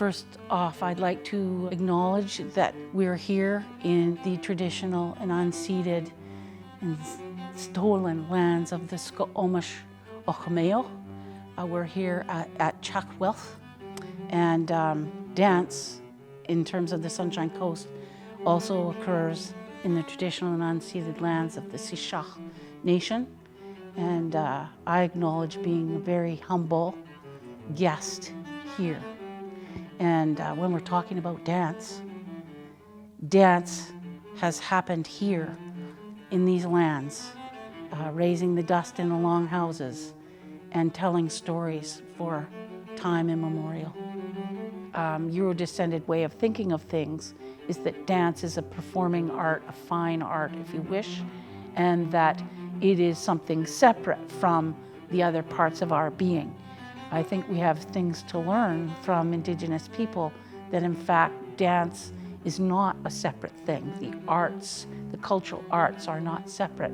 First off, I'd like to acknowledge that we're here in the traditional and unceded and stolen lands of the Squamish Ocameo. We're here at Chakwilth, and dance, in terms of the Sunshine Coast, also occurs in the traditional and unceded lands of the Sishach Nation. And I acknowledge being a very humble guest here. And when we're talking about dance, dance has happened here in these lands, raising the dust in the long houses and telling stories for time immemorial. Euro-descended way of thinking of things is that dance is a performing art, a fine art, if you wish, and that it is something separate from the other parts of our being. I think we have things to learn from Indigenous people that in fact dance is not a separate thing. The arts, the cultural arts are not separate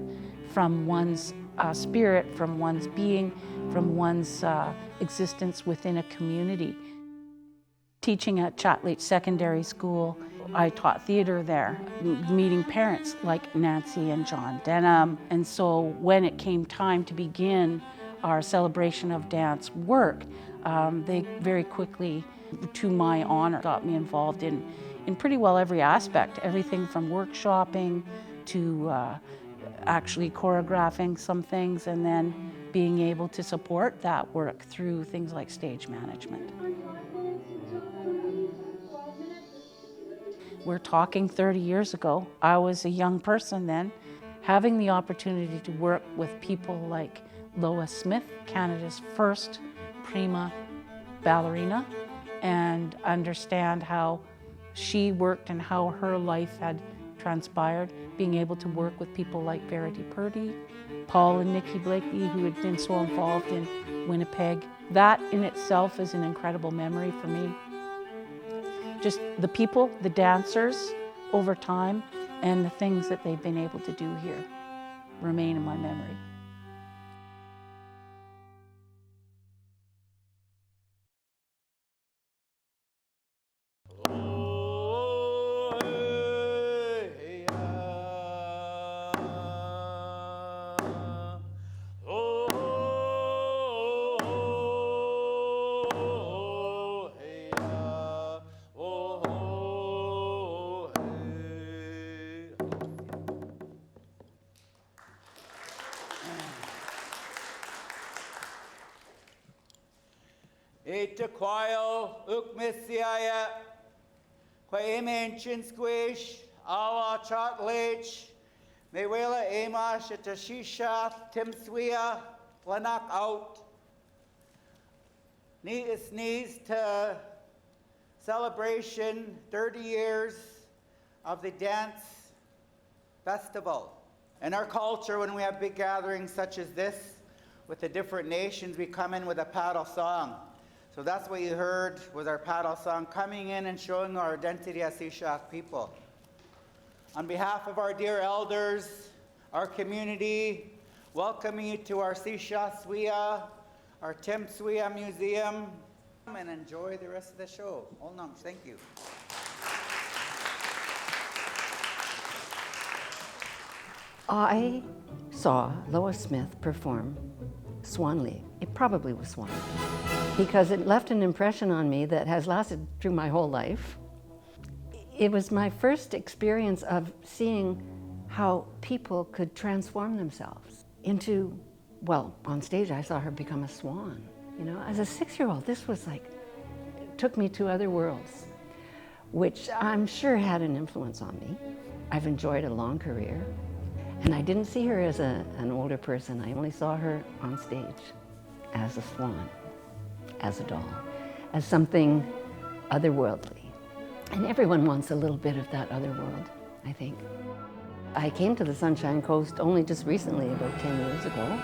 from one's spirit, from one's being, from one's existence within a community. Teaching at Chatleach Secondary School, I taught theater there, meeting parents like Nancy and John Denham. And so when it came time to begin our celebration of dance work, they very quickly, to my honor, got me involved in pretty well every aspect, everything from workshopping to actually choreographing some things, and then being able to support that work through things like stage management. We're talking 30 years ago. I was a young person then, having the opportunity to work with people like Lois Smith, Canada's first prima ballerina, and understand how she worked and how her life had transpired, being able to work with people like Verity Purdy, Paul and Nikki Blakey, who had been so involved in Winnipeg. That in itself is an incredible memory for me. Just the people, the dancers over time, and the things that they've been able to do here remain in my memory. Ete quail, messiah, qua ancient squish, awa Chatleach, mewela amash at Shisha, Timswea, Lanak out. Sneeze to celebration 30 years of the dance festival. In our culture, when we have big gatherings such as this with the different nations, we come in with a paddle song. So that's what you heard was our paddle song, coming in and showing our identity as Sishach people. On behalf of our dear elders, our community, welcoming you to our Sishach Swea, our Tim Swea Museum, and enjoy the rest of the show. Thank you. I saw Lois Smith perform Swan League. It probably was Swan League, because it left an impression on me that has lasted through my whole life. It was my first experience of seeing how people could transform themselves into, well, on stage I saw her become a swan. You know, as a 6-year-old, this was like, it took me to other worlds, which I'm sure had an influence on me. I've enjoyed a long career. And I didn't see her as an older person. I only saw her on stage as a swan, as a doll, as something otherworldly. And everyone wants a little bit of that other world, I think. I came to the Sunshine Coast only just recently, about 10 years ago,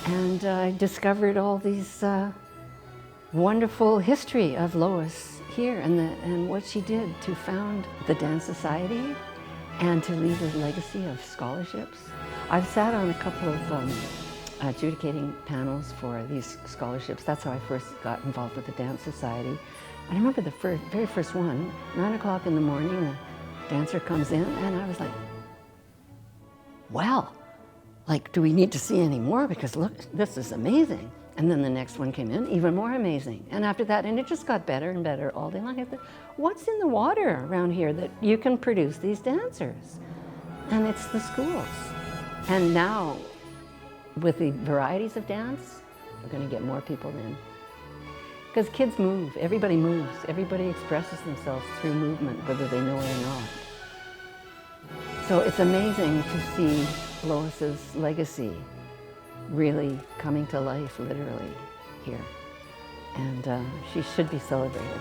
and I discovered all these wonderful history of Lois here and what she did to found the Dance Society and to leave a legacy of scholarships. I've sat on a couple of adjudicating panels for these scholarships. That's how I first got involved with the Dance Society. I remember the very first one, 9 o'clock in the morning, the dancer comes in, and I was like, wow, like, do we need to see any more? Because look, this is amazing. And then the next one came in, even more amazing. And after that, and it just got better and better all day long. I thought, what's in the water around here that you can produce these dancers? And it's the schools. And now, with the varieties of dance, we're going to get more people in. Because kids move, everybody moves, everybody expresses themselves through movement, whether they know it or not. So it's amazing to see Lois's legacy really coming to life, literally, here. And she should be celebrated.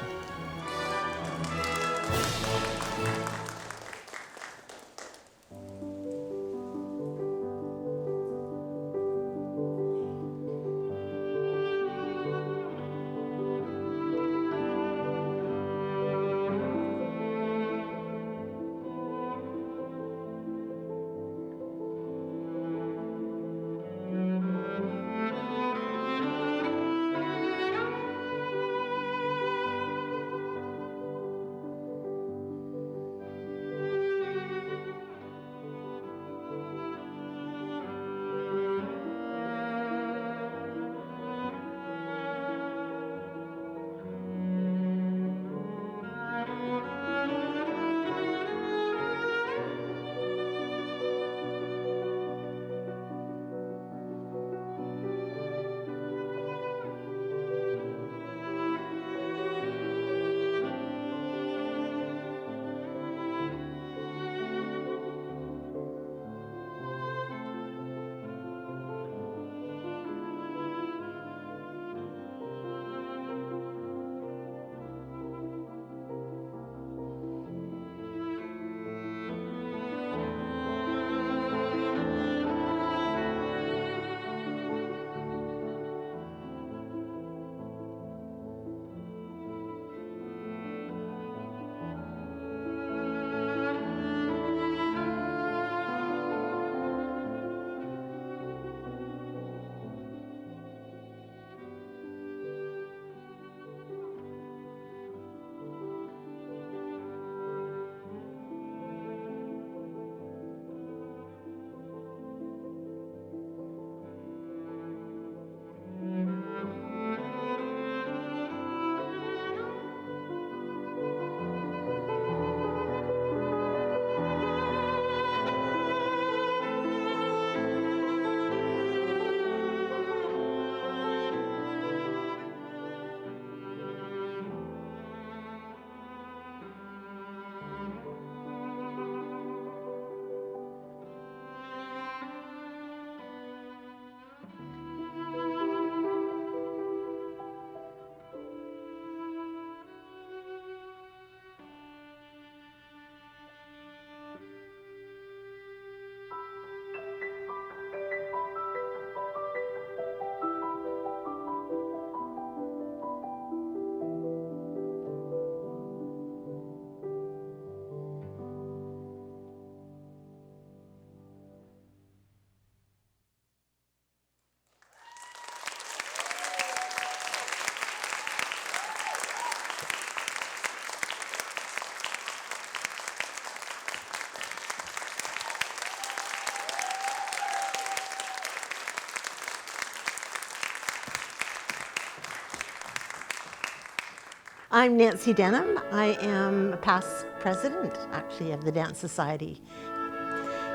I'm Nancy Denham. I am a past president, actually, of the Dance Society.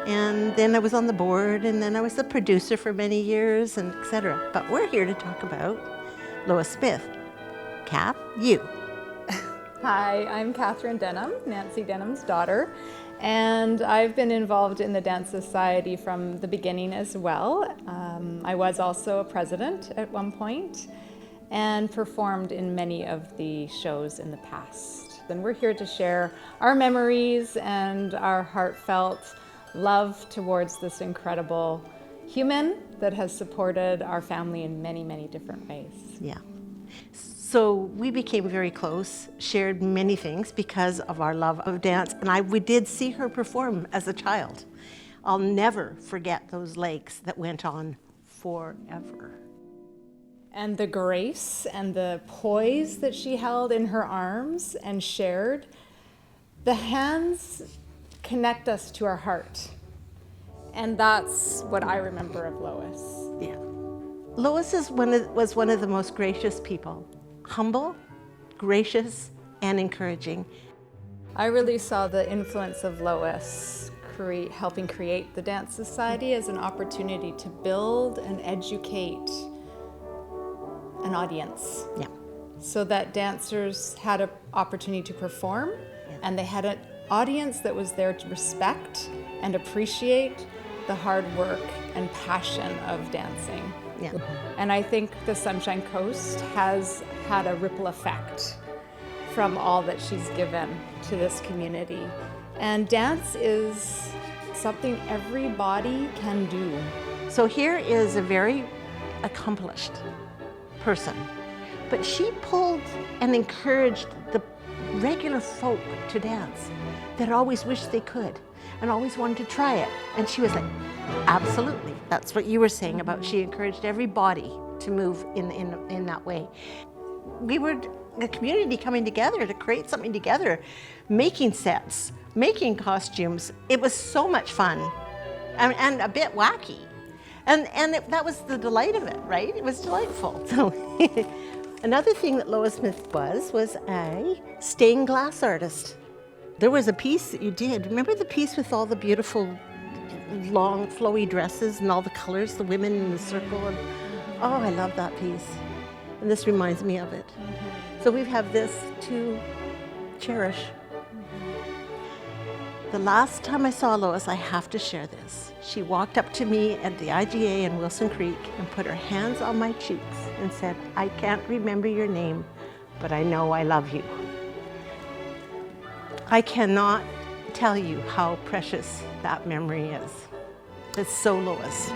And then I was on the board, and then I was the producer for many years, and etc. But we're here to talk about Lois Smith. Kath, you. Hi, I'm Catherine Denham, Nancy Denham's daughter, and I've been involved in the Dance Society from the beginning as well. I was also a president at one point and performed in many of the shows in the past. And we're here to share our memories and our heartfelt love towards this incredible human that has supported our family in many, many different ways. Yeah. So we became very close, shared many things because of our love of dance, and we did see her perform as a child. I'll never forget those legs that went on forever. and the grace and the poise that she held in her arms and shared. The hands connect us to our heart. And that's what I remember of Lois. Yeah. Lois was one of the most gracious people. Humble, gracious, and encouraging. I really saw the influence of Lois helping create the Dance Society as an opportunity to build and educate an audience. Yeah. So that dancers had an opportunity to perform, and they had an audience that was there to respect and appreciate the hard work and passion of dancing. Yeah. And I think the Sunshine Coast has had a ripple effect from all that she's given to this community. And dance is something everybody can do. So here is a very accomplished person, but she pulled and encouraged the regular folk to dance that always wished they could and always wanted to try it. And she was like, absolutely. That's what you were saying about she encouraged everybody to move in that way. We were a community coming together to create something together, making sets, making costumes. It was so much fun and a bit wacky. That was the delight of it, right? It was delightful. So another thing that Lois Smith was a stained glass artist. There was a piece that you did. Remember the piece with all the beautiful long flowy dresses and all the colors, the women in the circle? And, oh, I love that piece. And this reminds me of it. So we have this to cherish. The last time I saw Lois, I have to share this. She walked up to me at the IGA in Wilson Creek and put her hands on my cheeks and said, I can't remember your name, but I know I love you. I cannot tell you how precious that memory is. It's so Lois.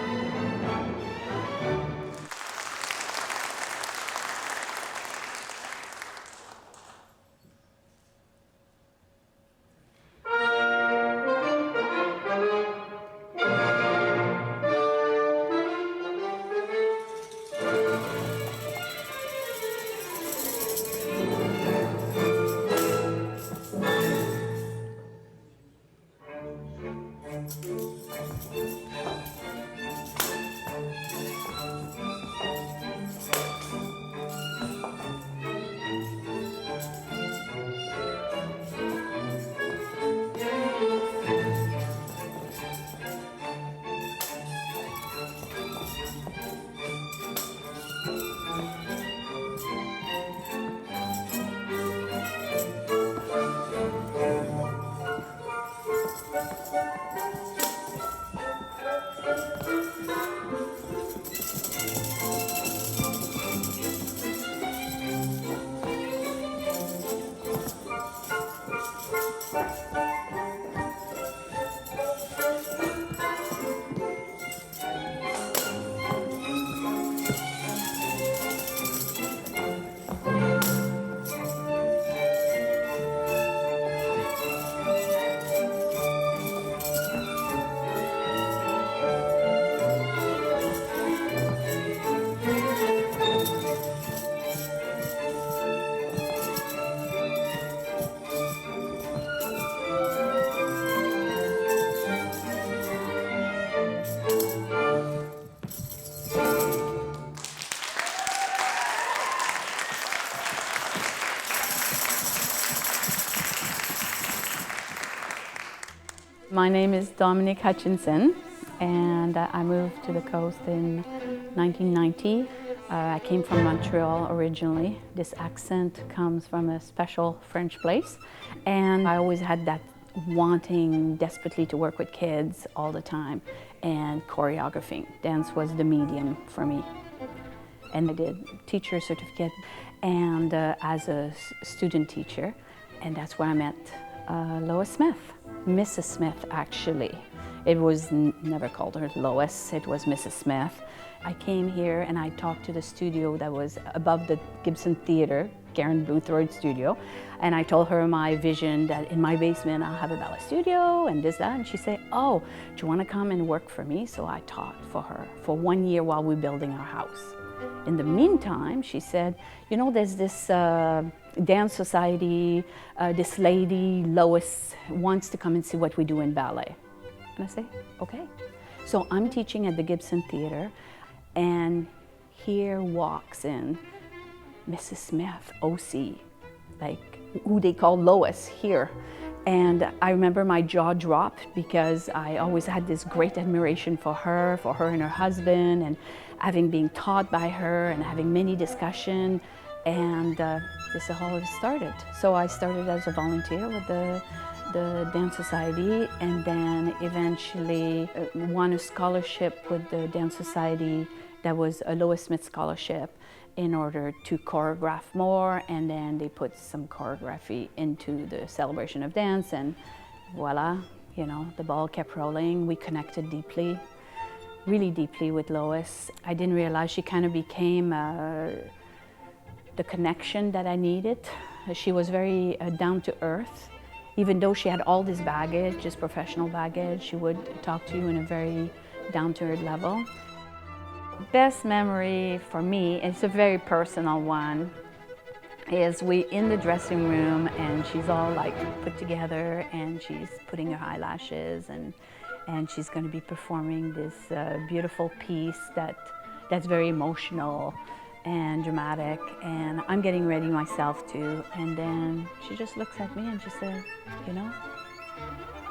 My name is Dominique Hutchinson, and I moved to the coast in 1990. I came from Montreal originally. This accent comes from a special French place, and I always had that wanting desperately to work with kids all the time and choreographing. Dance was the medium for me. And I did teacher certificate and as a student teacher, and that's where I met Lois Smith. Mrs. Smith, actually. It was never called her Lois, it was Mrs. Smith. I came here and I talked to the studio that was above the Gibson Theatre, Karen Boothroyd studio, and I told her my vision that in my basement I'll have a ballet studio and this, that, and she said, oh, do you want to come and work for me? So I taught for her for 1 year while we were building our house. In the meantime, she said, you know, there's this dance society, this lady, Lois, wants to come and see what we do in ballet. And I say, okay. So I'm teaching at the Gibson Theater, and here walks in Mrs. Smith, OC, like who they call Lois here. And I remember my jaw dropped because I always had this great admiration for her and her husband, and having been taught by her and having many discussions. And this is how it started. So I started as a volunteer with the Dance Society, and then eventually won a scholarship with the Dance Society that was a Lois Smith scholarship in order to choreograph more, and then they put some choreography into the celebration of dance, and voila, you know, the ball kept rolling. We connected deeply, really deeply with Lois. I didn't realize she kind of became the connection that I needed. She was very down to earth. Even though she had all this baggage, this professional baggage, she would talk to you in a very down-to-earth level. Best memory for me, it's a very personal one, is we in the dressing room and she's all like put together and she's putting her eyelashes and she's going to be performing this beautiful piece that's very emotional and dramatic, and I'm getting ready myself too, and then she just looks at me and she said, you know,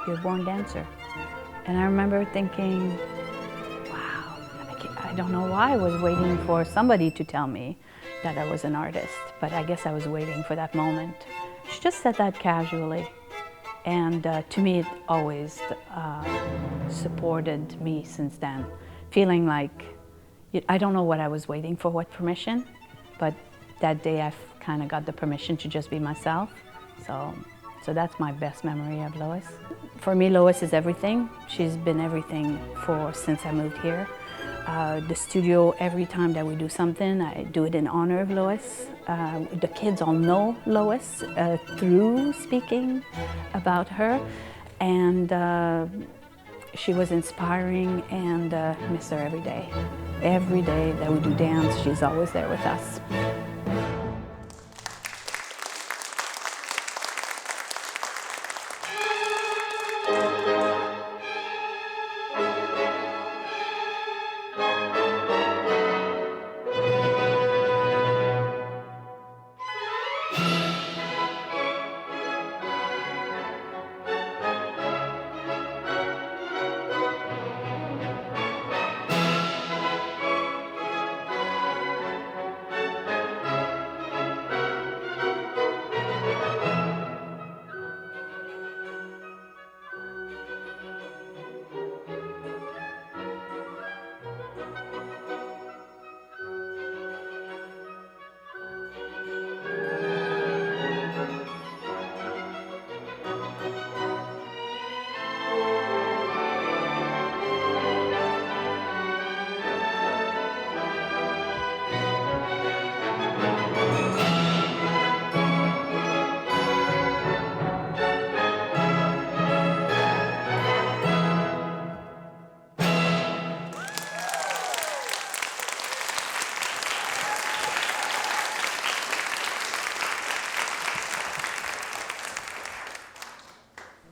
you're a born dancer. And I remember thinking, wow, I don't know why I was waiting for somebody to tell me that I was an artist, but I guess I was waiting for that moment. She just said that casually, and to me it always supported me since then, feeling like I don't know what I was waiting for, what permission, but that day I kind of got the permission to just be myself. So that's my best memory of Lois. For me, Lois is everything. She's been everything since I moved here. The studio, every time that we do something, I do it in honor of Lois. The kids all know Lois through speaking about her, and she was inspiring, and miss her every day. Every day that we do dance, she's always there with us.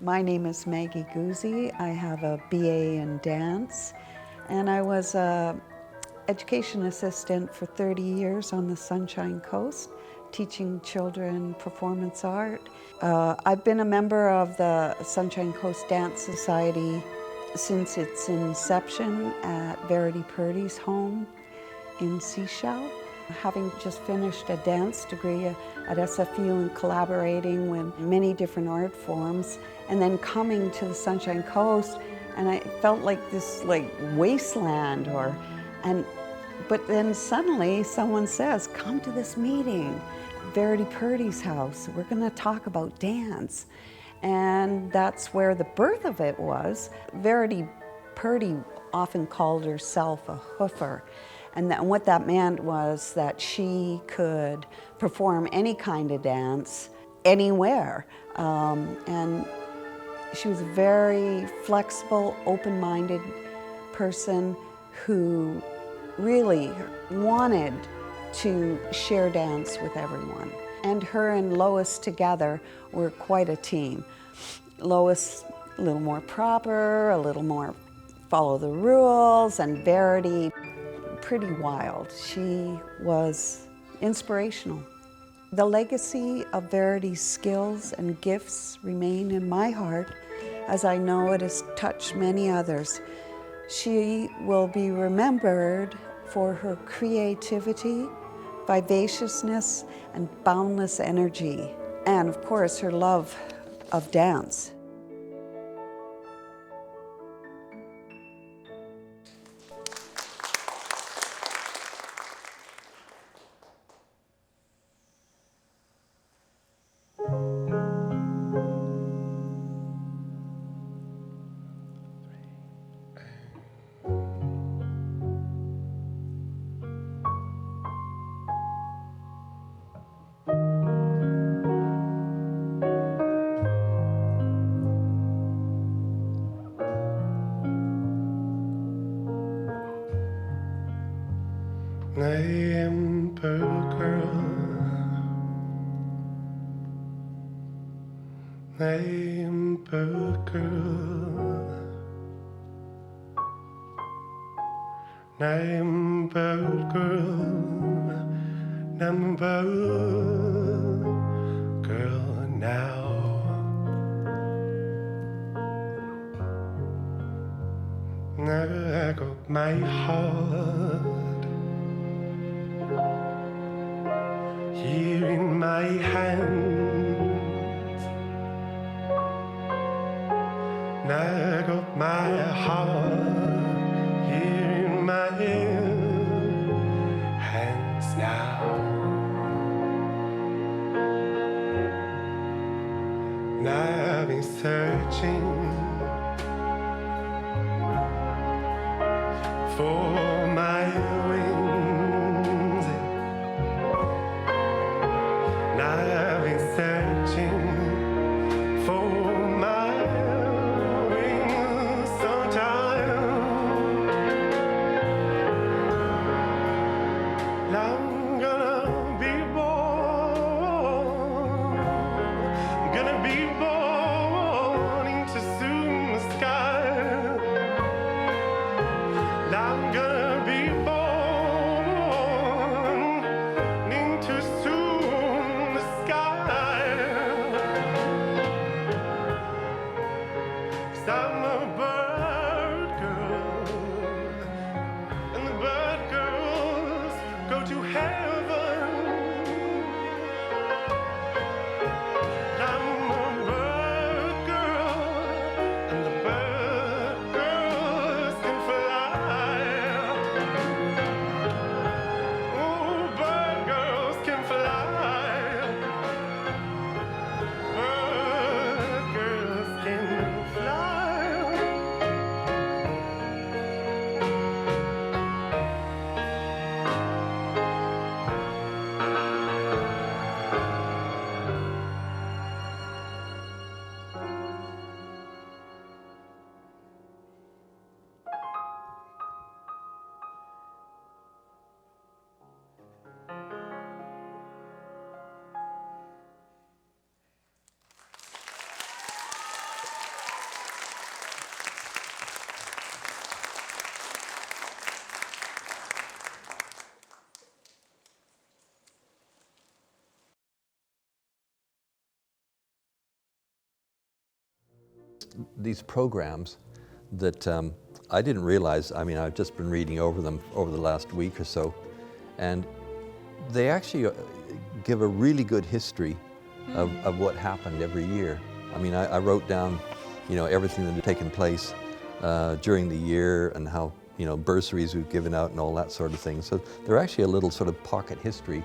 My name is Maggie Guzzi. I have a BA in dance, and I was an education assistant for 30 years on the Sunshine Coast, teaching children performance art. I've been a member of the Sunshine Coast Dance Society since its inception at Verity Purdy's home in Seashell. Having just finished a dance degree at SFU and collaborating with many different art forms, and then coming to the Sunshine Coast, and I felt like this wasteland, but then suddenly someone says, come to this meeting, Verity Purdy's house, we're gonna talk about dance. And that's where the birth of it was. Verity Purdy often called herself a hoofer. And what that meant was that she could perform any kind of dance anywhere. And she was a very flexible, open-minded person who really wanted to share dance with everyone. And her and Lois together were quite a team. Lois a little more proper, a little more follow the rules, and Verity pretty wild. She was inspirational. The legacy of Verity's skills and gifts remain in my heart, as I know it has touched many others. She will be remembered for her creativity, vivaciousness, and boundless energy, and of course her love of dance. Name per girl, name per girl, name per girl, name per girl now. I got my heart here in my hands. I got my heart here in my hands now. Now I've been searching for my wings. Now I've been searching for my wings sometime. I'm gonna be born, gonna be born into soon the sky. I'm gonna be born into soon the sky. 'Cause I'm a bird girl, and the bird girls go to heaven. I'm a bird girl, and the bird girls can fly. Oh, bird girls can fly. Bird girls can fly. These programs that I didn't realize, I mean, I've just been reading over them over the last week or so, and they actually give a really good history of what happened every year. I mean, I wrote down, you know, everything that had taken place during the year and how, you know, bursaries we've given out and all that sort of thing. So they're actually a little sort of pocket history,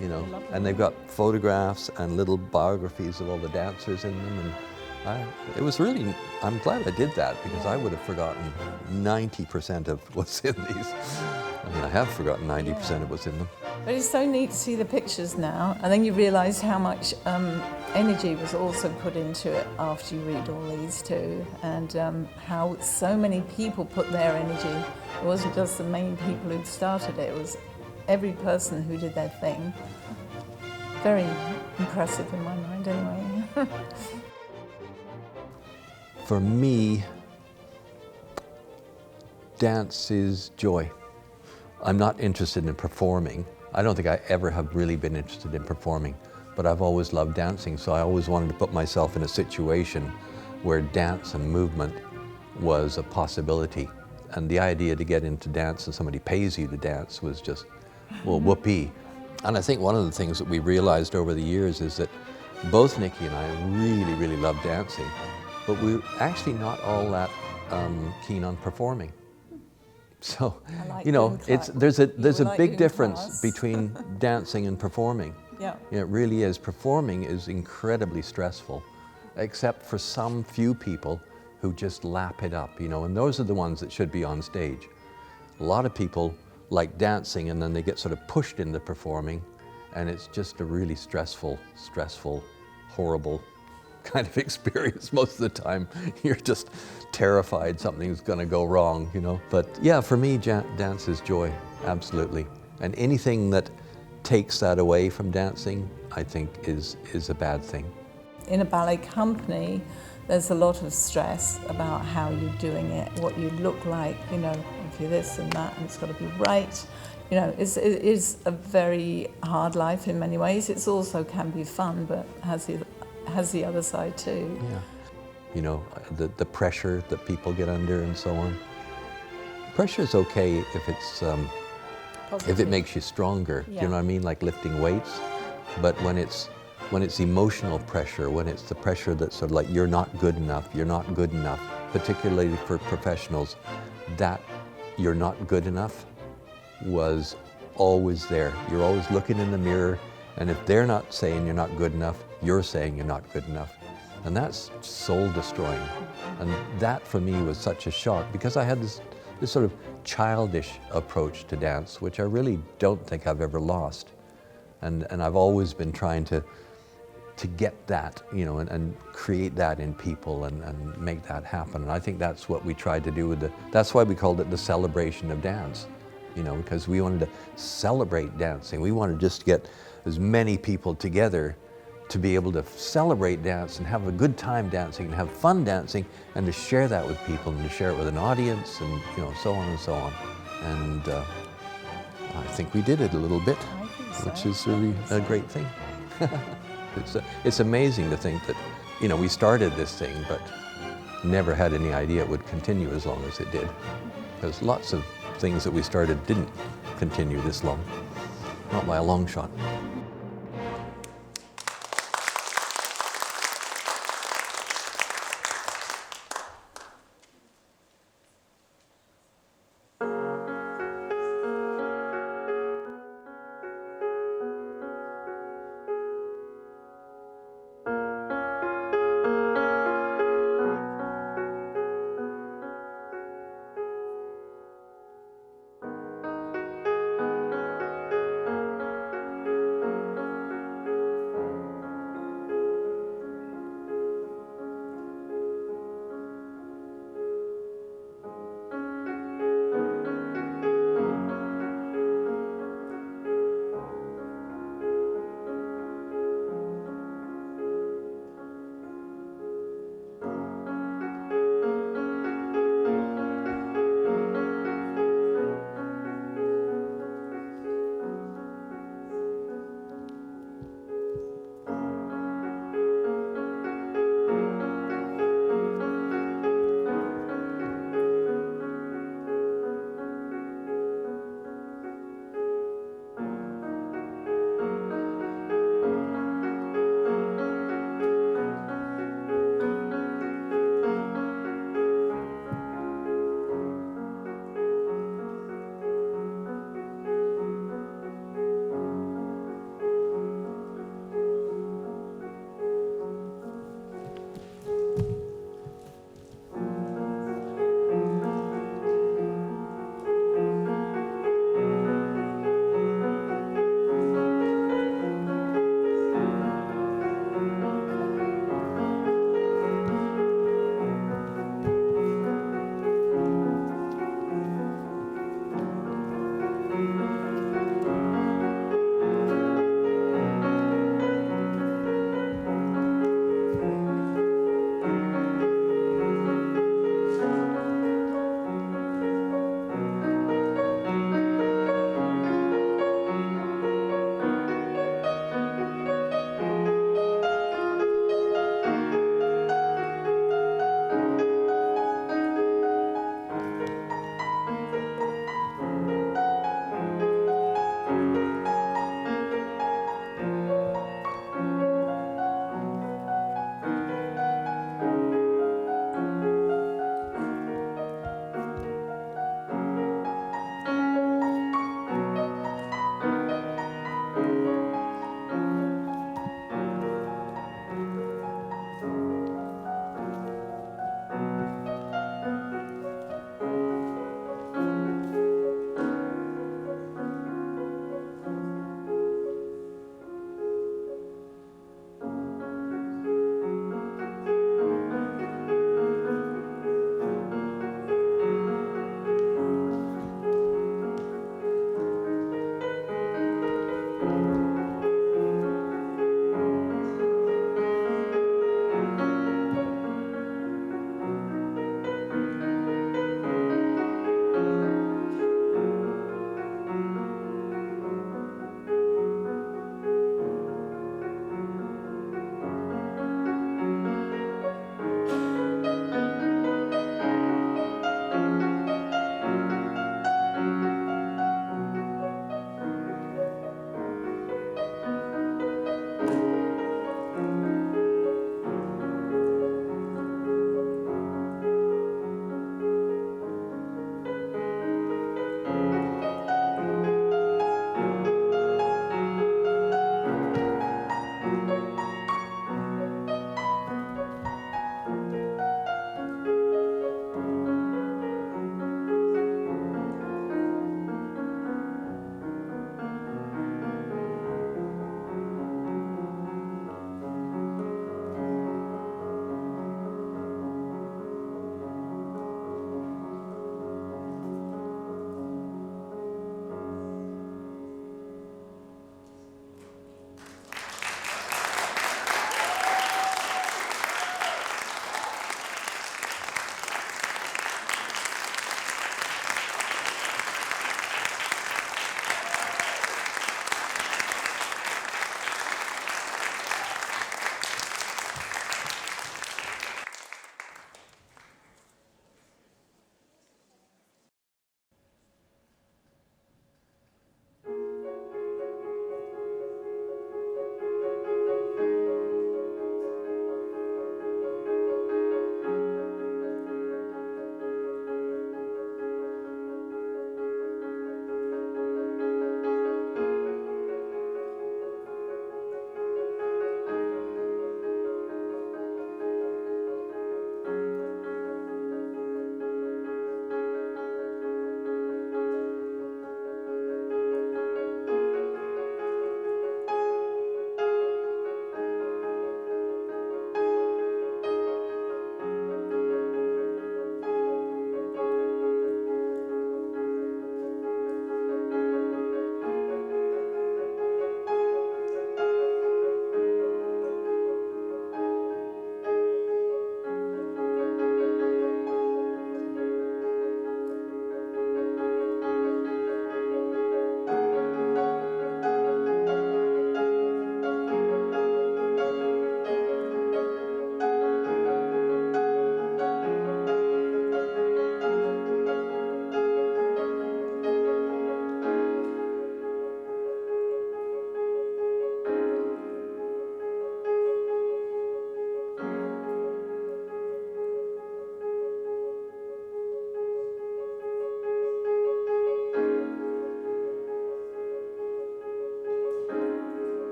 you know, and they've got photographs and little biographies of all the dancers in them, It was really, I'm glad I did that because I would have forgotten 90% of what's in these. I mean, I have forgotten 90% of what's in them. But it's so neat to see the pictures now, and then you realise how much energy was also put into it after you read all these too, and how so many people put their energy. It wasn't just the main people who'd started it, it was every person who did their thing. Very impressive in my mind anyway. For me, dance is joy. I'm not interested in performing. I don't think I ever have really been interested in performing, but I've always loved dancing, so I always wanted to put myself in a situation where dance and movement was a possibility. And the idea to get into dance and somebody pays you to dance was just, well, whoopee. And I think one of the things that we realized over the years is that both Nikki and I really, really love dancing, but we're actually not all that keen on performing. So, like you know, there's a like big doing difference class. between dancing and performing. Yeah. You know, it really is. Performing is incredibly stressful, except for some few people who just lap it up, you know, and those are the ones that should be on stage. A lot of people like dancing and then they get sort of pushed into performing, and it's just a really stressful, horrible kind of experience most of the time. You're just terrified something's going to go wrong, you know. But yeah, for me, dance is joy, absolutely. And anything that takes that away from dancing, I think is a bad thing. In a ballet company, there's a lot of stress about how you're doing it, what you look like, you know, if you're this and that, and it's got to be right. You know, it is a very hard life in many ways. It's also can be fun, but has the other side too. Yeah. You know, the pressure that people get under and so on. Pressure is okay if it's if it makes you stronger. Yeah. Do you know what I mean? Like lifting weights. But when it's emotional pressure, when it's the pressure that's sort of like you're not good enough, particularly for professionals, that you're not good enough was always there. You're always looking in the mirror, and if they're not saying you're not good enough, you're saying you're not good enough. And that's soul destroying. And that for me was such a shock because I had this sort of childish approach to dance, which I really don't think I've ever lost. And I've always been trying to get that, you know, and create that in people and make that happen. And I think that's what we tried to do with that's why we called it the celebration of dance, you know, because we wanted to celebrate dancing. We wanted just to get as many people together to be able to celebrate dance and have a good time dancing and have fun dancing and to share that with people and to share it with an audience and, you know, so on and so on. And I think we did it a little bit, which is really a great thing. It's amazing to think that, you know, we started this thing but never had any idea it would continue as long as it did. Because lots of things that we started didn't continue this long, not by a long shot.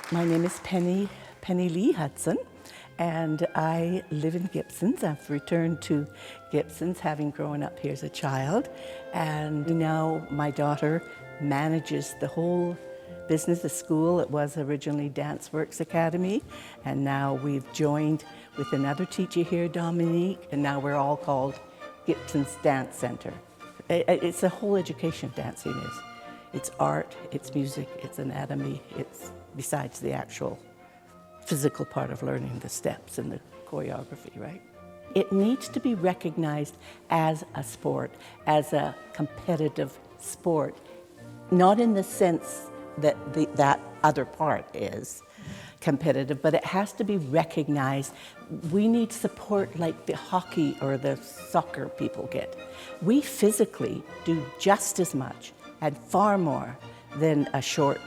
My name is Penny Lee Hudson, and I live in Gibsons. I've returned to Gibsons, having grown up here as a child, and now my daughter manages the whole business, the school. It was originally Dance Works Academy, and now we've joined with another teacher here, Dominique, and now we're all called Gibsons Dance Center. It's a whole education, dancing is. It's art, it's music, it's anatomy, it's besides the actual physical part of learning the steps and the choreography, right? It needs to be recognized as a sport, as a competitive sport, not in the sense that that other part is competitive, but it has to be recognized. We need support like the hockey or the soccer people get. We physically do just as much and far more than a short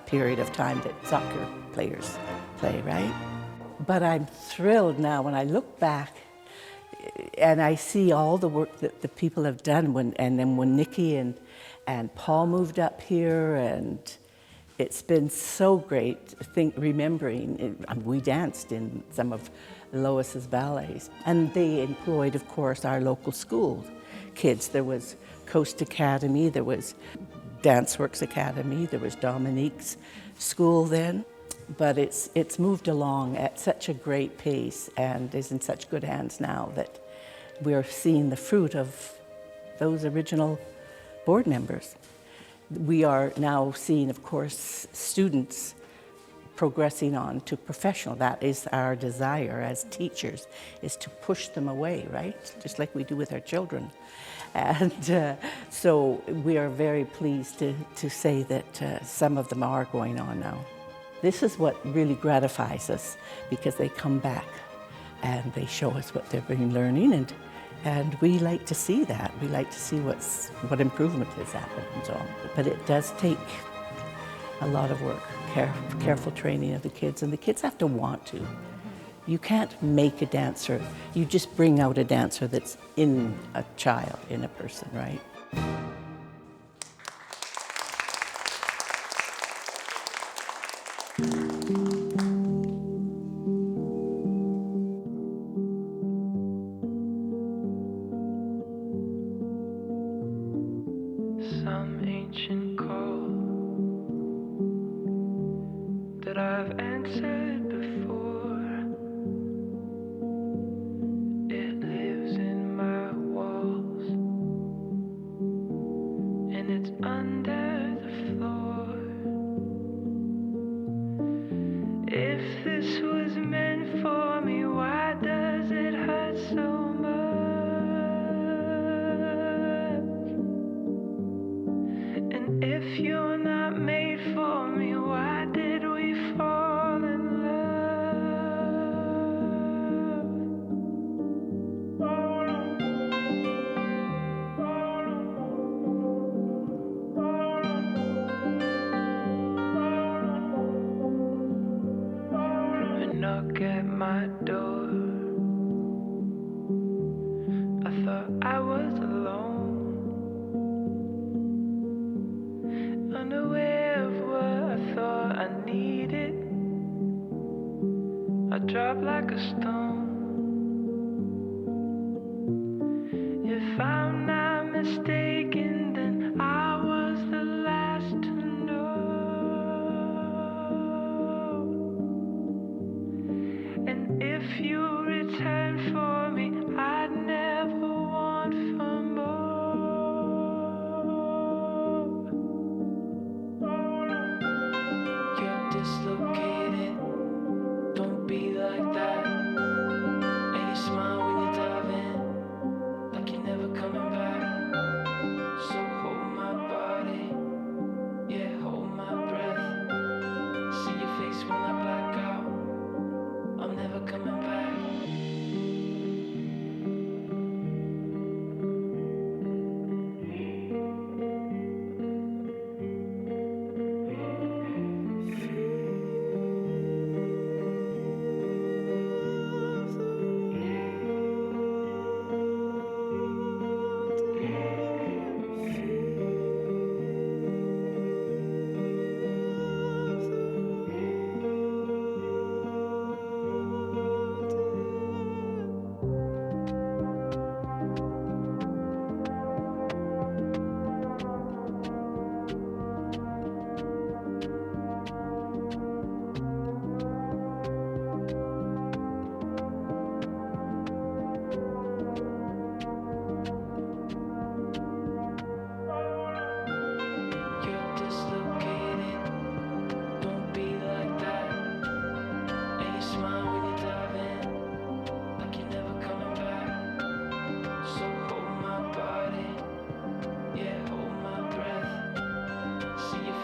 period of time that soccer players play, right? But I'm thrilled now when I look back and I see all the work that the people have done and then when Nikki and Paul moved up here, and it's been so great remembering. We danced in some of Lois's ballets, and they employed, of course, our local school kids. There was Coast Academy, there was Dance Works Academy, there was Dominique's school then, but it's moved along at such a great pace and is in such good hands now that we're seeing the fruit of those original board members. We are now seeing, of course, students progressing on to professional. That is our desire as teachers, is to push them away, right? Just like we do with our children. And so we are very pleased to say that some of them are going on now. This is what really gratifies us, because they come back and they show us what they've been learning, and we like to see that. We like to see what improvement has happened and so on. But it does take a lot of work, careful training of the kids, and the kids have to want to. You can't make a dancer. You just bring out a dancer that's in a child, in a person, right? Some ancient call that I've answered before. It lives in my walls, and it's under the floor. If this was meant for me, why does it hurt so much? And if you're not made for me, why did we fall in love? A knock at my door. I thought I was alone, unaware of what I thought I needed. I dropped like a stone. If I'm not mistaken, then I was the last to know. And if you return for me, I'd never want for more. You're dislocated, don't be like that. And you smile when you dive in, like you're never coming back.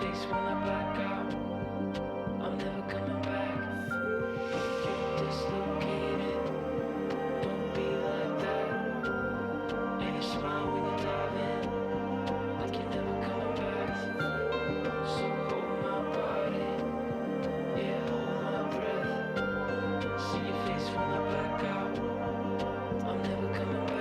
face when I black out. I'm never coming back. You're dislocated. Don't be like that. And you smile when you dive in, like you're never coming back. So hold my body, yeah, hold my breath. See your face when I black out. I'm never coming back.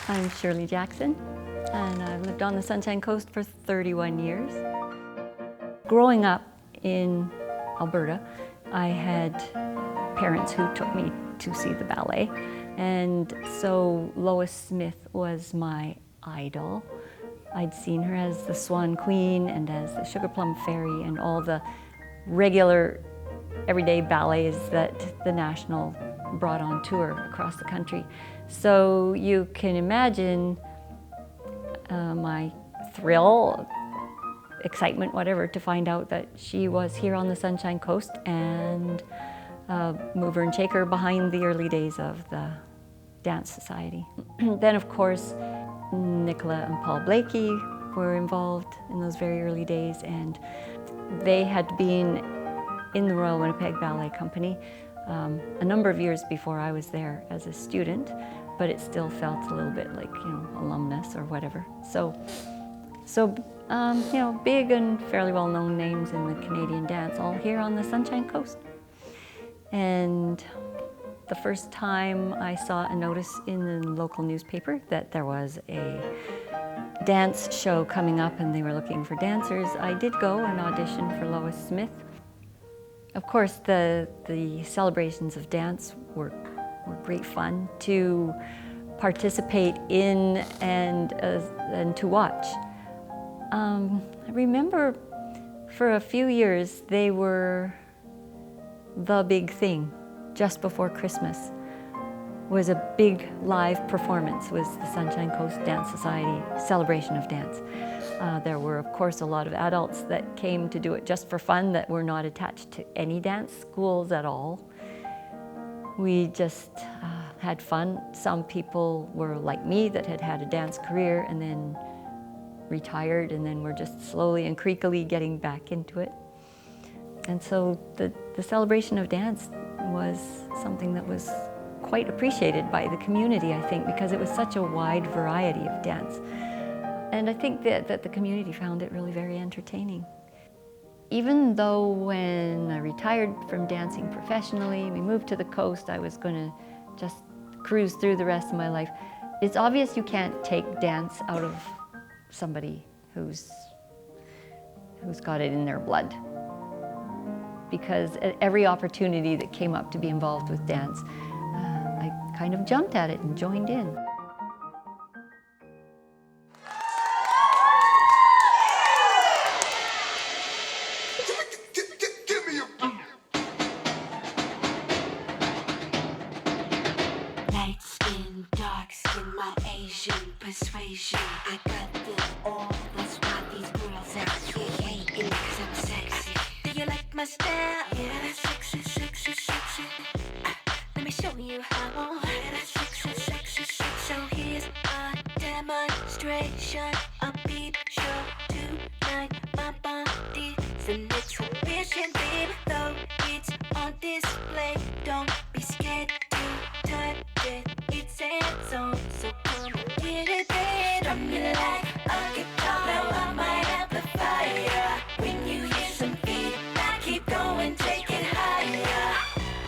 I'm Shirley Jackson, and I've lived on the Sunshine Coast for 31 years. Growing up in Alberta, I had parents who took me to see the ballet, and so Lois Smith was my idol. I'd seen her as the Swan Queen and as the Sugar Plum Fairy and all the regular everyday ballets that the National brought on tour across the country. So you can imagine my thrill, excitement, whatever, to find out that she was here on the Sunshine Coast and mover and shaker behind the early days of the Dance Society. Then, of course, Nicola and Paul Blakey were involved in those very early days, and they had been in the Royal Winnipeg Ballet Company a number of years before I was there as a student, but it still felt a little bit like, alumnus or whatever. So big and fairly well-known names in the Canadian dance, all here on the Sunshine Coast. And the first time I saw a notice in the local newspaper that there was a dance show coming up and they were looking for dancers, I did go and audition for Lois Smith. Of course, the celebrations of dance were great fun to participate in and to watch. I remember for a few years they were the big thing. Just before Christmas was a big live performance, was the Sunshine Coast Dance Society celebration of dance. There were, of course, a lot of adults that came to do it just for fun that were not attached to any dance schools at all. We just had fun. Some people were like me that had had a dance career and then retired and then were just slowly and creakily getting back into it. And so the celebration of dance was something that was quite appreciated by the community, I think, because it was such a wide variety of dance. And I think that the community found it really very entertaining. Even though when I retired from dancing professionally, we moved to the coast, I was going to just cruise through the rest of my life. It's obvious you can't take dance out of somebody who's got it in their blood. Because at every opportunity that came up to be involved with dance, I kind of jumped at it and joined in. Light skin, dark skin, my Asian persuasion. I got them all, that's why these girls out here hating, 'cause I'm sexy. Do you like my style? Yeah, that's sexy, sexy, sexy. Let me show you how. Yeah, that's sexy, sexy, sexy. So here's a demonstration, a peep show tonight. My body's an exhibition, babe. Though it's on display, don't be scared to touch it. It's its own, so come and get it, babe. Drum me like a guitar, now I might amplify ya. When you hear some feedback, keep going, take it higher.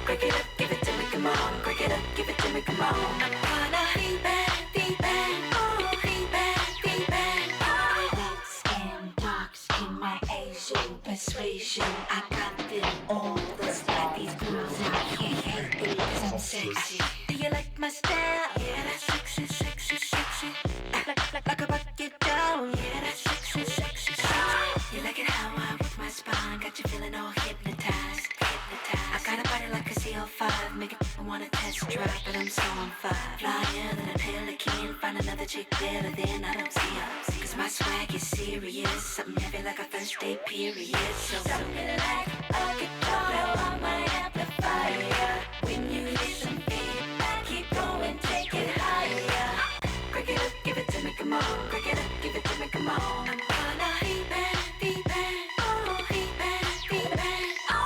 Break it up, give it to me, come on. Break it up, give it to me, come on. I'm gonna feedback, feedback, oh, feedback, feedback, oh. Light skin, dark skin, my Asian persuasion. I got them all, that's why these girls out here hating, 'cause I'm sexy. Do you like my style? Yeah, that's sexy, sexy, sexy. Like a bucket down. Yeah, that's sexy, sexy, sexy. You like it how I work my spine, got you feeling all hip wanna test drive, but I'm so on fire. Flyer than a pelican, find another chick better than I don't see her. Cause my swag is serious, something heavy like a first day period. So something like a guitar on my amplifier. When you hear some feedback, keep going, take it higher. Crack it up, give it to me, come on. Crack it up, give it to me, come on. I'm gonna feedback, feedback, oh, feedback, feedback, oh.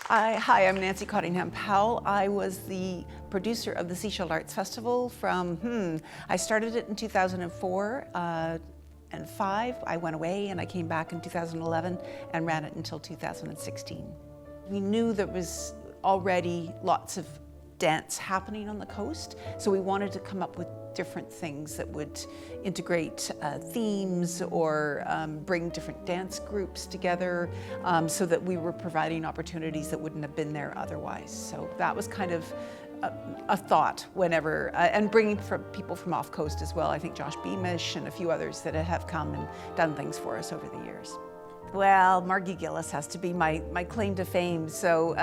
Hi, I'm Nancy Cottingham Powell. I was the producer of the Seashell Arts Festival from, I started it in 2004 and 5. I went away and I came back in 2011 and ran it until 2016. We knew there was already lots of dance happening on the coast, so we wanted to come up with different things that would integrate themes or bring different dance groups together so that we were providing opportunities that wouldn't have been there otherwise. So that was kind of a thought whenever, and bringing people from off coast as well. I think Josh Beamish and a few others that have come and done things for us over the years. Well, Margie Gillis has to be my claim to fame. So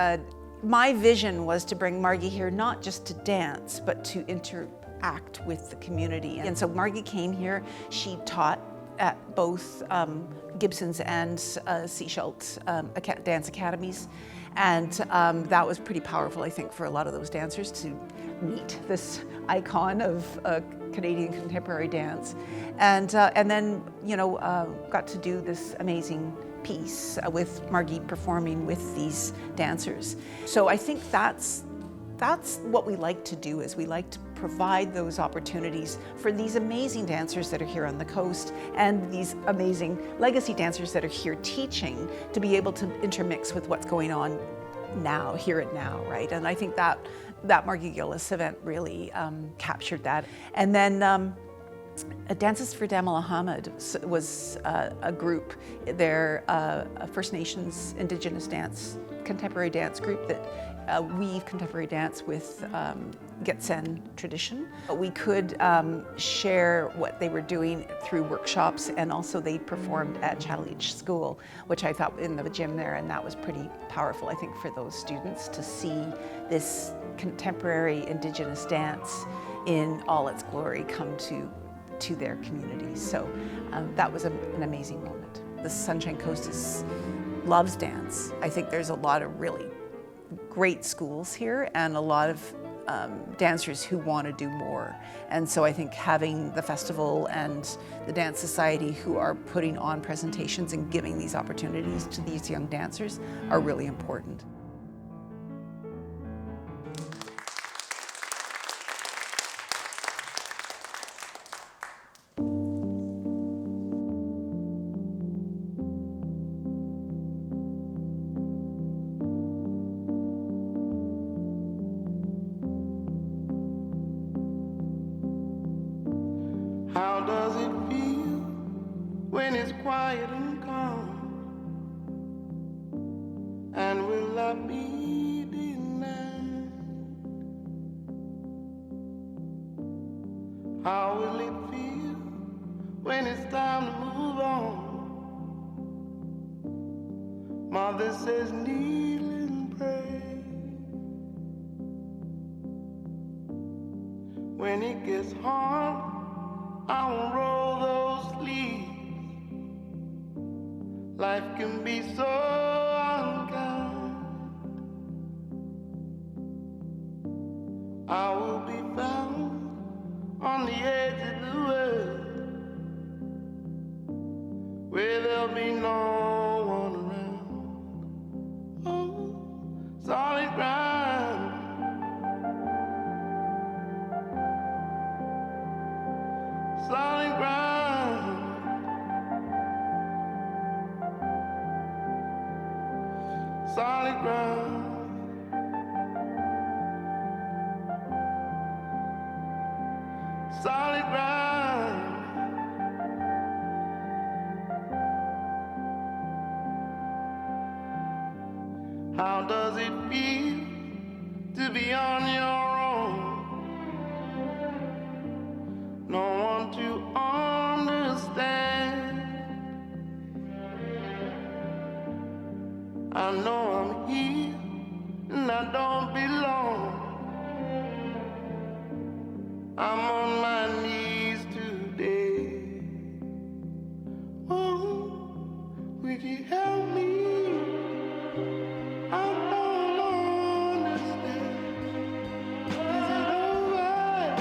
my vision was to bring Margie here not just to dance, but to interact with the community. And so Margie came here, she taught at both Gibson's and Seashell dance academies. And that was pretty powerful, I think, for a lot of those dancers to meet this icon of Canadian contemporary dance. And then, you know, got to do this amazing piece with Margie performing with these dancers. So I think that's what we like to do, is we like to provide those opportunities for these amazing dancers that are here on the coast and these amazing legacy dancers that are here teaching, to be able to intermix with what's going on now, here and now, right? And I think that Margie Gillis event really captured that. And then Dances for Damel Ahmed was a group. They're a First Nations Indigenous dance, contemporary dance group that weave contemporary dance with Gitsen tradition. We could share what they were doing through workshops, and also they performed at Challenge School, which I thought in the gym there, and that was pretty powerful, I think, for those students to see this contemporary Indigenous dance in all its glory come to their communities. So that was an amazing moment. The Sunshine Coast loves dance. I think there's a lot of really great schools here and a lot of dancers who want to do more. And so I think having the festival and the Dance Society, who are putting on presentations and giving these opportunities to these young dancers, are really important. How does it feel when it's quiet and calm? And will I be denied? How will it feel when it's time to move on? Mother says kneel and pray. When it gets hard, I won't roll those sleeves. Life can be so unkind. I will be found on the edge of the world, where there'll be no one around. Oh, solid ground. Solid ground, solid ground. solid ground. How does it feel to be on your own? No one to understand. I know I'm here and I don't belong. I'm on my knees today. Oh, will you help me? I don't understand. Is it alright?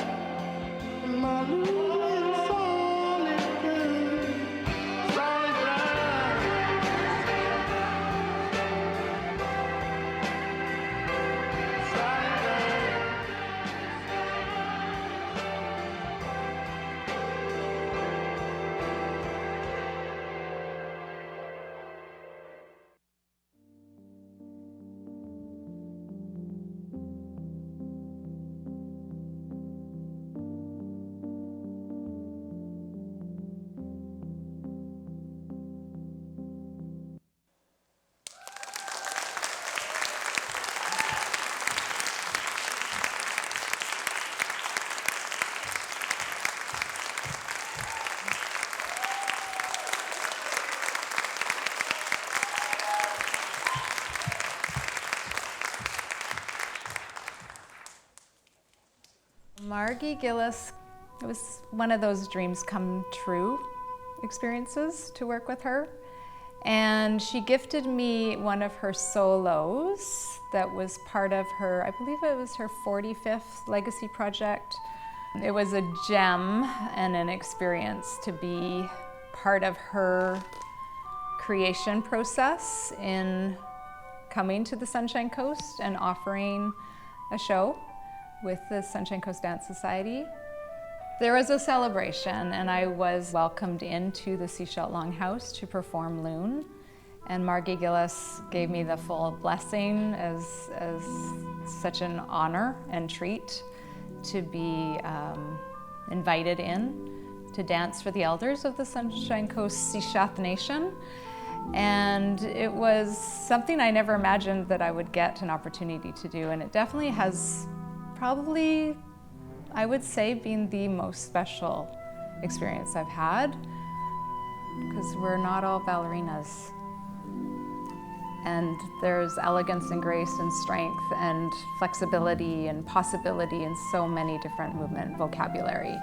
Am I losing solid ground? Solid ground. Solid ground. Margie Gillis, it was one of those dreams come true experiences to work with her. And she gifted me one of her solos that was part of her, I believe it was her 45th legacy project. It was a gem and an experience to be part of her creation process in coming to the Sunshine Coast and offering a show with the Sunshine Coast Dance Society. There was a celebration and I was welcomed into the Seashell Longhouse to perform Loon. And Margie Gillis gave me the full blessing as such an honor and treat to be invited in to dance for the elders of the Sunshine Coast Seashath Nation. And it was something I never imagined that I would get an opportunity to do, and it definitely has probably, I would say, been the most special experience I've had, because we're not all ballerinas. And there's elegance and grace and strength and flexibility and possibility in so many different movement vocabulary.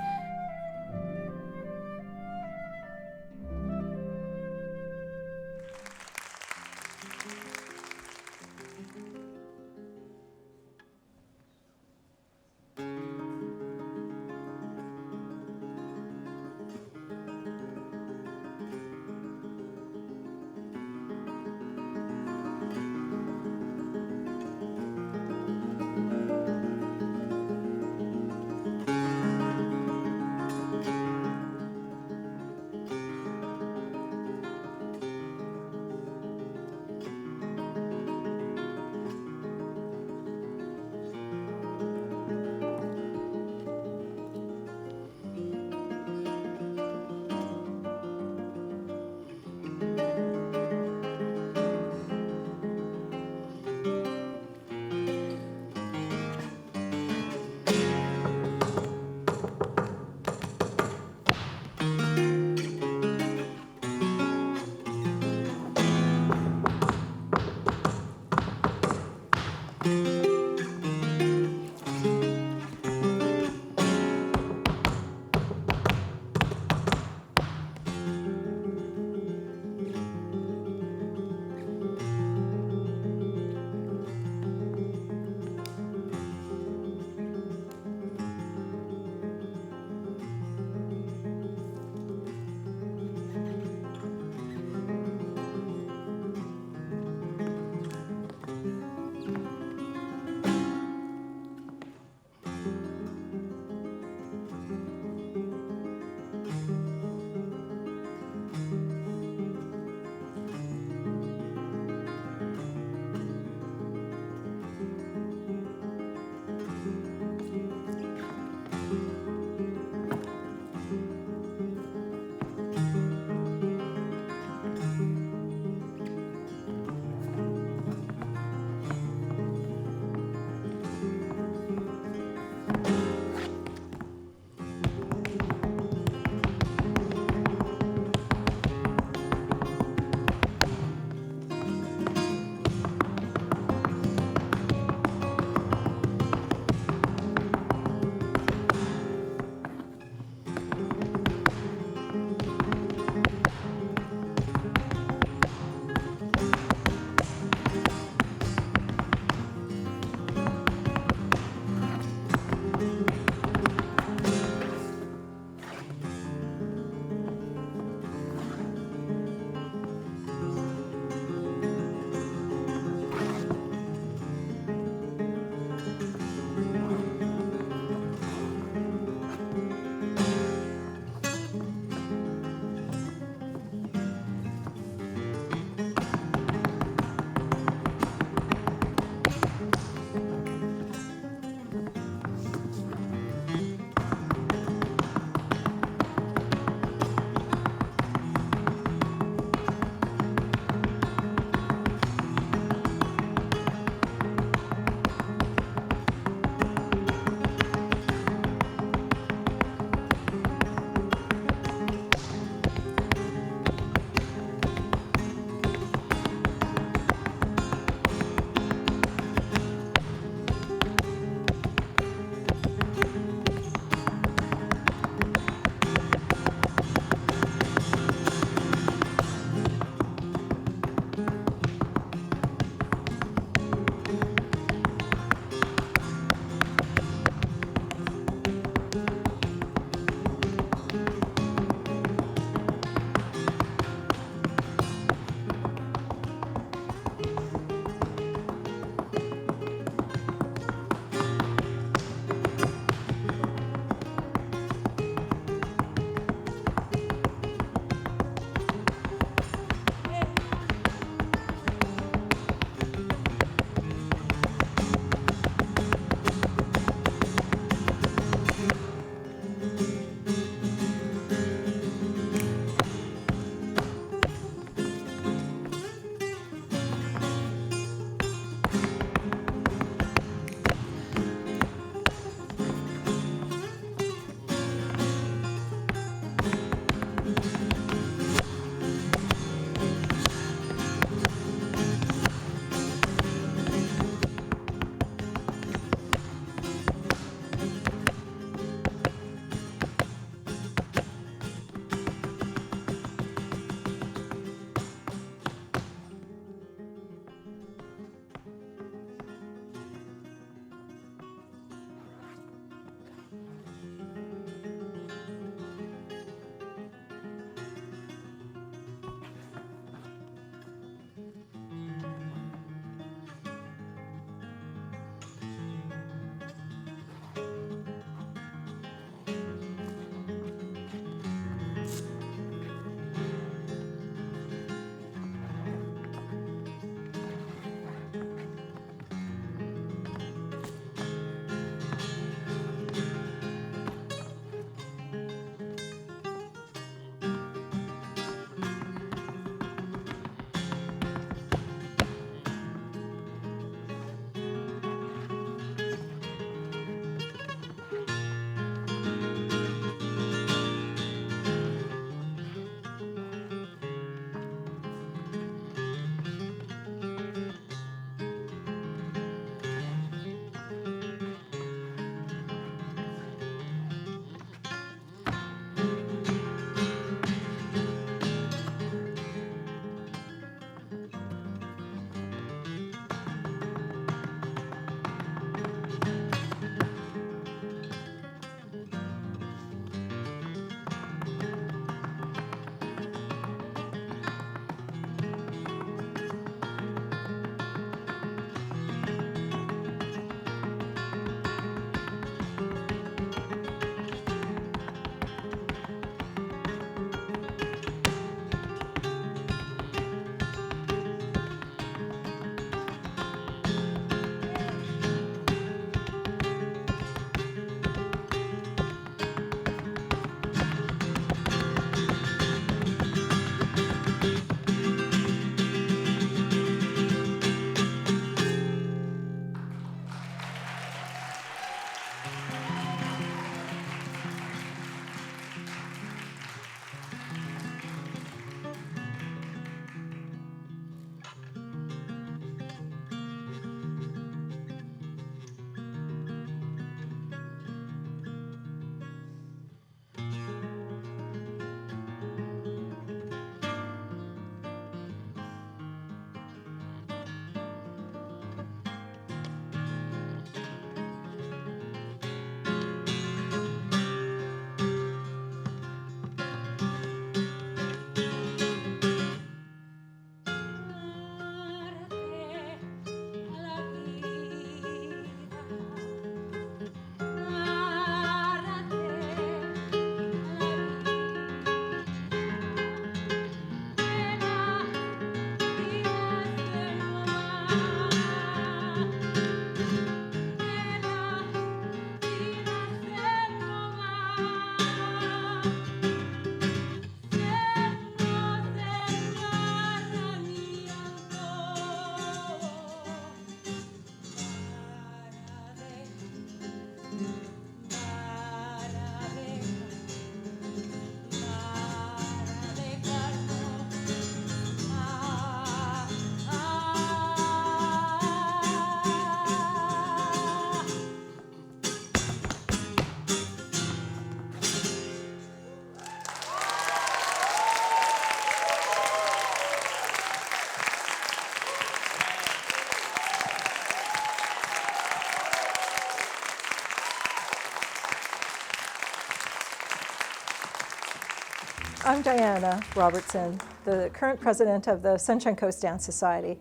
I'm Diana Robertson, the current president of the Sunshine Coast Dance Society,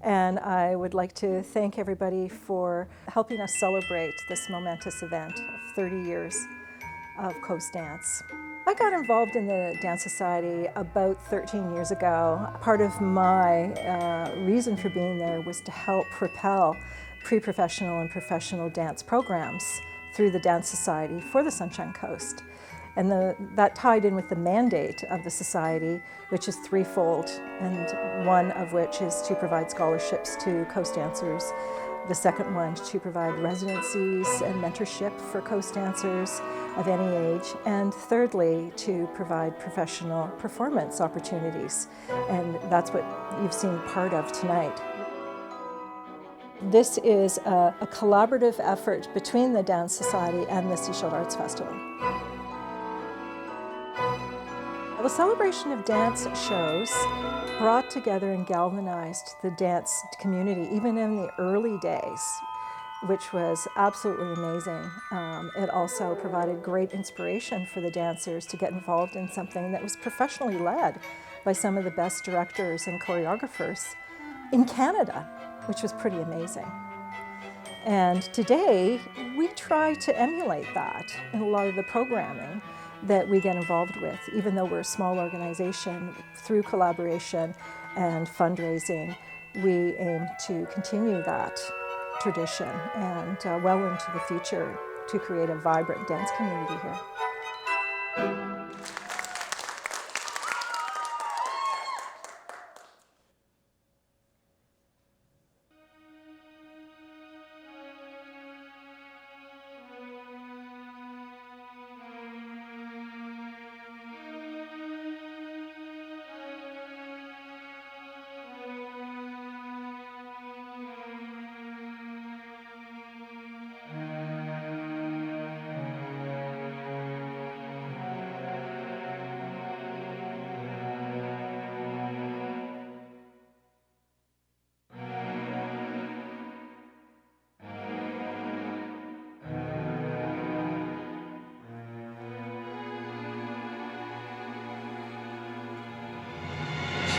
and I would like to thank everybody for helping us celebrate this momentous event of 30 years of Coast Dance. I got involved in the Dance Society about 13 years ago. Part of my reason for being there was to help propel pre-professional and professional dance programs through the Dance Society for the Sunshine Coast. And that tied in with the mandate of the Society, which is threefold, and one of which is to provide scholarships to coast dancers. The second one to provide residencies and mentorship for coast dancers of any age. And thirdly, to provide professional performance opportunities. And that's what you've seen part of tonight. This is a collaborative effort between the Dance Society and the Seashell Arts Festival. The celebration of dance shows brought together and galvanized the dance community, even in the early days, which was absolutely amazing. It also provided great inspiration for the dancers to get involved in something that was professionally led by some of the best directors and choreographers in Canada, which was pretty amazing. And today, we try to emulate that in a lot of the programming that we get involved with, even though we're a small organization. Through collaboration and fundraising, we aim to continue that tradition and well into the future to create a vibrant dance community here.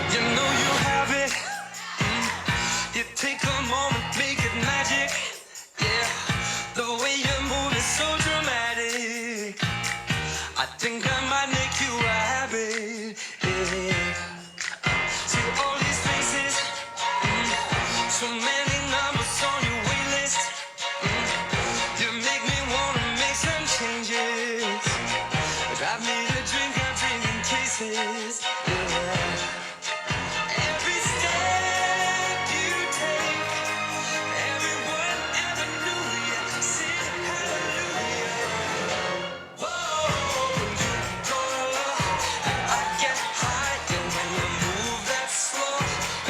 You know you have it. You take a moment, make it magic. Yeah, the way you move is so dramatic. I think I might make you a habit. Yeah. See all these faces, so many numbers on your wait list. You make me wanna make some changes. Drive me to drink, I'm drinking cases. Yeah. Every step you take, everyone ever knew you. Sing hallelujah. Whoa, when you go low, I get higher when you move that slow.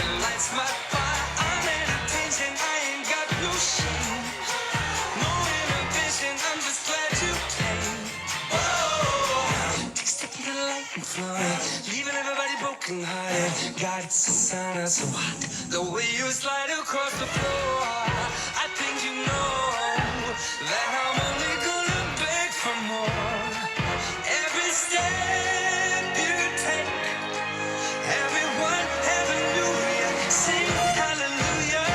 It lights my fire. I'm in attention. I ain't got no shame, no inhibition. I'm just glad you came. Whoa, take the light and fly, leaving everybody broken hearted. God, it's a sign of so hot. The way you slide across the floor, I think you know that I'm only gonna beg for more. Every step you take, everyone ever knew you. Sing hallelujah.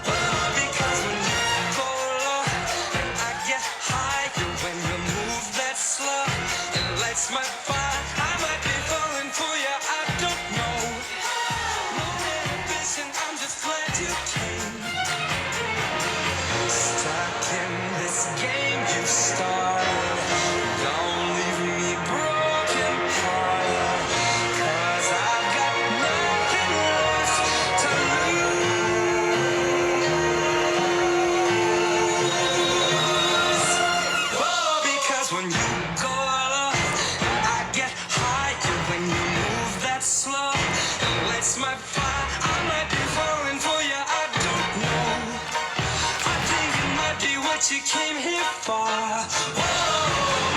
Oh, because when you go low, I get higher when you move that slow. It lights my fire. I might be falling for you. I don't know. No inhibition. I'm just glad you came. Stuck in this game you started. Don't leave me broken hearted. 'Cause I've got nothing left to lose. Oh, because when you go low, I get higher when you move that slow. It lights my fire. I might be falling for you. I don't know. I think it might be what you came here for. Whoa.